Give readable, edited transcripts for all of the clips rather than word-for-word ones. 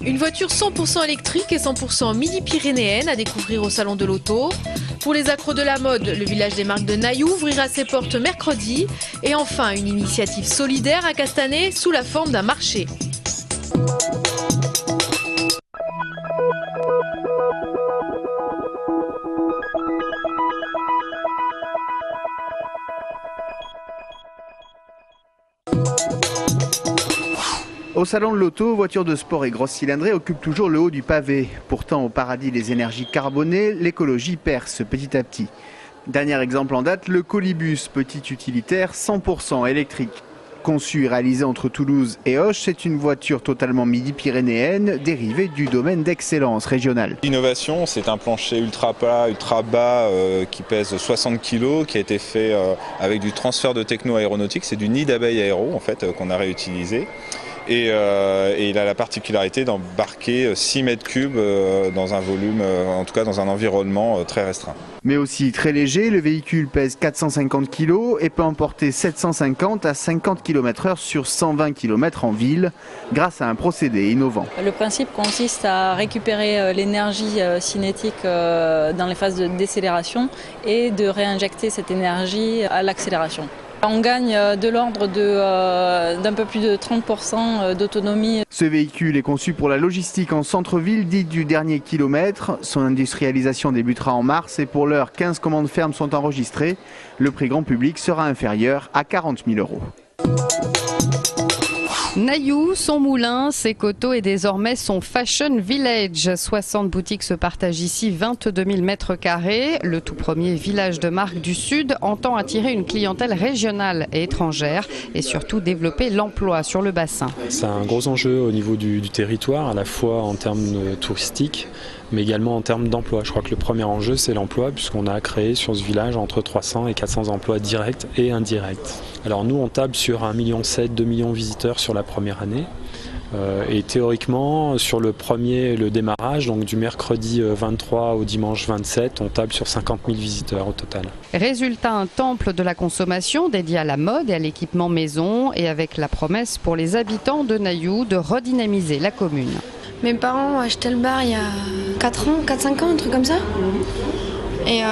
Une voiture 100% électrique et 100% midi-pyrénéenne à découvrir au Salon de l'Auto. Pour les accros de la mode, le village des marques de Nayoux ouvrira ses portes mercredi. Et enfin, une initiative solidaire à Castanet sous la forme d'un marché. Au salon de l'auto, voitures de sport et grosses cylindrées occupent toujours le haut du pavé. Pourtant, au paradis des énergies carbonées, l'écologie perce petit à petit. Dernier exemple en date, le Colibus, petit utilitaire 100% électrique. Conçu et réalisé entre Toulouse et Auch, c'est une voiture totalement midi-pyrénéenne, dérivée du domaine d'excellence régional. L'innovation, c'est un plancher ultra plat, ultra bas qui pèse 60 kg, qui a été fait avec du transfert de techno aéronautique. C'est du nid d'abeille aéro en fait, qu'on a réutilisé. Et il a la particularité d'embarquer 6 mètres cubes dans un volume, en tout cas dans un environnement très restreint. Mais aussi très léger, le véhicule pèse 450 kg et peut emporter 750 à 50 km/h sur 120 km en ville, grâce à un procédé innovant. Le principe consiste à récupérer l'énergie cinétique dans les phases de décélération et de réinjecter cette énergie à l'accélération. On gagne de l'ordre d'un peu plus de 30% d'autonomie. Ce véhicule est conçu pour la logistique en centre-ville, dite du dernier kilomètre. Son industrialisation débutera en mars et pour l'heure, 15 commandes fermes sont enregistrées. Le prix grand public sera inférieur à 40 000 €. Nayoux, son moulin, ses coteaux et désormais son Fashion Village. 60 boutiques se partagent ici 22 000 mètres carrés. Le tout premier village de marque du Sud entend attirer une clientèle régionale et étrangère et surtout développer l'emploi sur le bassin. C'est un gros enjeu au niveau du territoire, à la fois en termes touristiques, mais également en termes d'emploi. Je crois que le premier enjeu, c'est l'emploi, puisqu'on a créé sur ce village entre 300 et 400 emplois directs et indirects. Alors nous, on table sur 1,7 million, 2 millions de visiteurs sur la première année. Et théoriquement, sur le démarrage, donc du mercredi 23 au dimanche 27, on table sur 50 000 visiteurs au total. Résultat, un temple de la consommation dédié à la mode et à l'équipement maison, et avec la promesse pour les habitants de Nayoux de redynamiser la commune. Mes parents ont acheté le bar il y a 4-5 ans, un truc comme ça. Et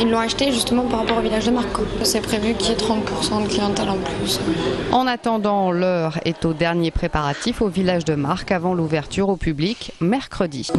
ils l'ont acheté justement par rapport au village de marque. C'est prévu qu'il y ait 30% de clientèle en plus. En attendant, l'heure est au dernier préparatif au village de Marque avant l'ouverture au public mercredi.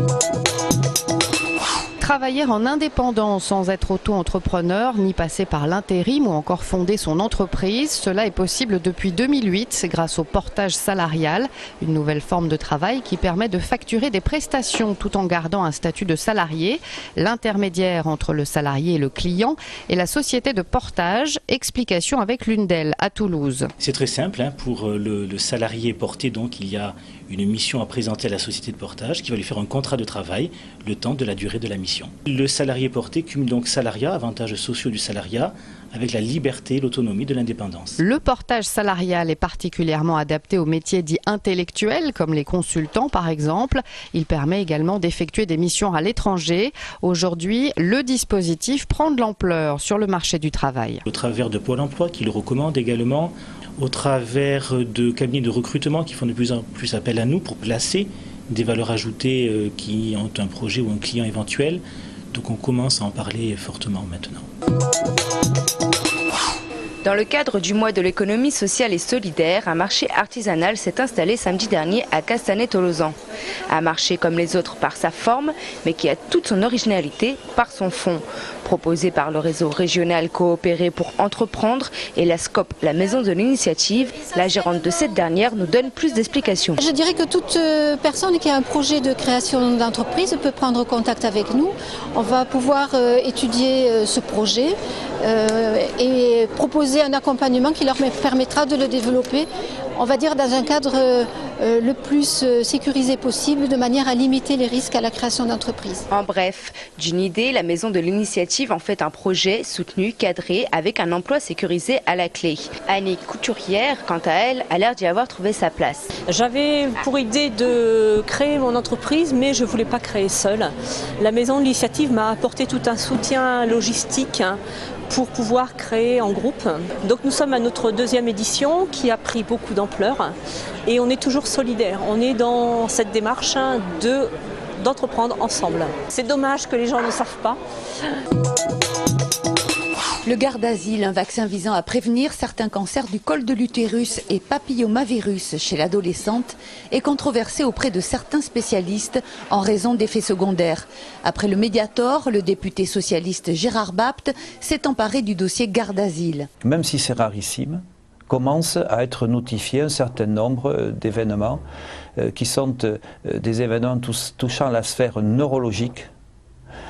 Travailler en indépendant sans être auto-entrepreneur, ni passer par l'intérim ou encore fonder son entreprise, cela est possible depuis 2008 grâce au portage salarial, une nouvelle forme de travail qui permet de facturer des prestations tout en gardant un statut de salarié. L'intermédiaire entre le salarié et le client est la société de portage. Explication avec l'une d'elles à Toulouse. C'est très simple, pour le salarié porté, donc il y a une mission à présenter à la société de portage qui va lui faire un contrat de travail le temps de la durée de la mission. Le salarié porté cumule donc salariat, avantages sociaux du salariat, avec la liberté et l'autonomie de l'indépendance. Le portage salarial est particulièrement adapté aux métiers dits intellectuels, comme les consultants par exemple. Il permet également d'effectuer des missions à l'étranger. Aujourd'hui, le dispositif prend de l'ampleur sur le marché du travail. Au travers de Pôle emploi qui le recommande également, au travers de cabinets de recrutement qui font de plus en plus appel à nous pour placer des valeurs ajoutées qui ont un projet ou un client éventuel. Donc on commence à en parler fortement maintenant. Dans le cadre du mois de l'économie sociale et solidaire, un marché artisanal s'est installé samedi dernier à Castanet-Tolosan. Un marché comme les autres par sa forme, mais qui a toute son originalité par son fond. Proposé par le réseau régional coopéré pour entreprendre et la SCOP, la maison de l'initiative, la gérante de cette dernière nous donne plus d'explications. Je dirais que toute personne qui a un projet de création d'entreprise peut prendre contact avec nous. On va pouvoir étudier ce projet et proposer un accompagnement qui leur permettra de le développer, on va dire dans un cadre le plus sécurisé possible, de manière à limiter les risques à la création d'entreprise. En bref, d'une idée, la maison de l'initiative en fait un projet soutenu, cadré, avec un emploi sécurisé à la clé. Annie Couturière, quant à elle, a l'air d'y avoir trouvé sa place. J'avais pour idée de créer mon entreprise, mais je ne voulais pas créer seule. La maison de l'initiative m'a apporté tout un soutien logistique pour pouvoir créer en groupe. Donc nous sommes à notre 2e édition qui a pris beaucoup d'ampleur et on est toujours solidaires. On est dans cette démarche d'entreprendre ensemble. C'est dommage que les gens ne savent pas. Le Gardasil, un vaccin visant à prévenir certains cancers du col de l'utérus et papillomavirus chez l'adolescente, est controversé auprès de certains spécialistes en raison d'effets secondaires. Après le Mediator, le député socialiste Gérard Bapt s'est emparé du dossier Gardasil. Même si c'est rarissime, commence à être notifié un certain nombre d'événements qui sont des événements touchant la sphère neurologique,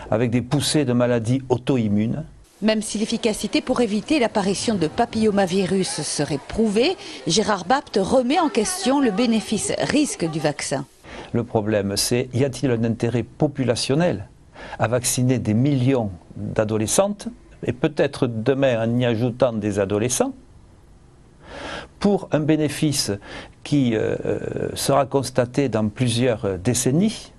avec des poussées de maladies auto-immunes. Même si l'efficacité pour éviter l'apparition de papillomavirus serait prouvée, Gérard Bapt remet en question le bénéfice-risque du vaccin. Le problème, c'est y a-t-il un intérêt populationnel à vacciner des millions d'adolescentes, et peut-être demain en y ajoutant des adolescents, pour un bénéfice qui sera constaté dans plusieurs décennies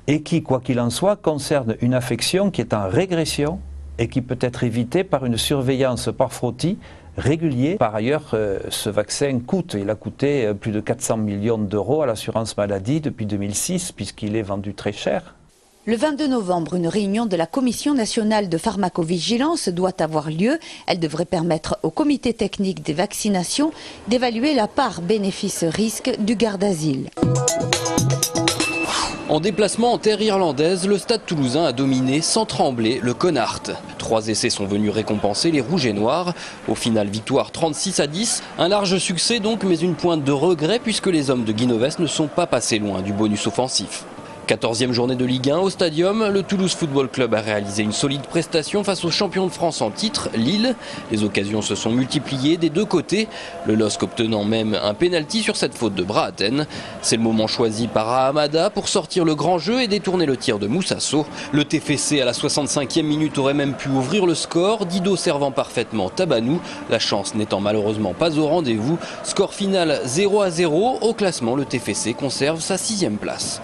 et qui, quoi qu'il en soit, concerne une affection qui est en régression et qui peut être évitée par une surveillance par frottis régulier. Par ailleurs, ce vaccin coûte, il a coûté plus de 400 millions d'euros à l'assurance maladie depuis 2006, puisqu'il est vendu très cher. Le 22 novembre, une réunion de la Commission nationale de pharmacovigilance doit avoir lieu. Elle devrait permettre au comité technique des vaccinations d'évaluer la part bénéfice-risque du Gardasil. En déplacement en terre irlandaise, le Stade toulousain a dominé sans trembler le Connacht. 3 essais sont venus récompenser les rouges et noirs. Au final, victoire 36-10. Un large succès donc, mais une pointe de regret puisque les hommes de Guinoves ne sont pas passés loin du bonus offensif. 14e journée de Ligue 1 au Stadium, le Toulouse Football Club a réalisé une solide prestation face aux champions de France en titre, Lille. Les occasions se sont multipliées des deux côtés, le LOSC obtenant même un pénalty sur cette faute de Braaten. C'est le moment choisi par Ahamada pour sortir le grand jeu et détourner le tir de Moussasso. Le TFC à la 65e minute aurait même pu ouvrir le score, Dido servant parfaitement Tabanou, la chance n'étant malheureusement pas au rendez-vous. Score final 0-0, au classement le TFC conserve sa 6e place.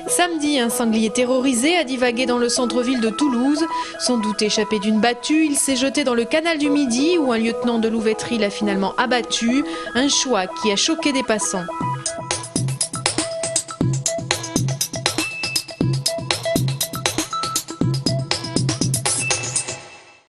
Samedi, un sanglier terrorisé a divagué dans le centre-ville de Toulouse. Sans doute échappé d'une battue, il s'est jeté dans le canal du Midi où un lieutenant de louveterie l'a finalement abattu. Un choix qui a choqué des passants.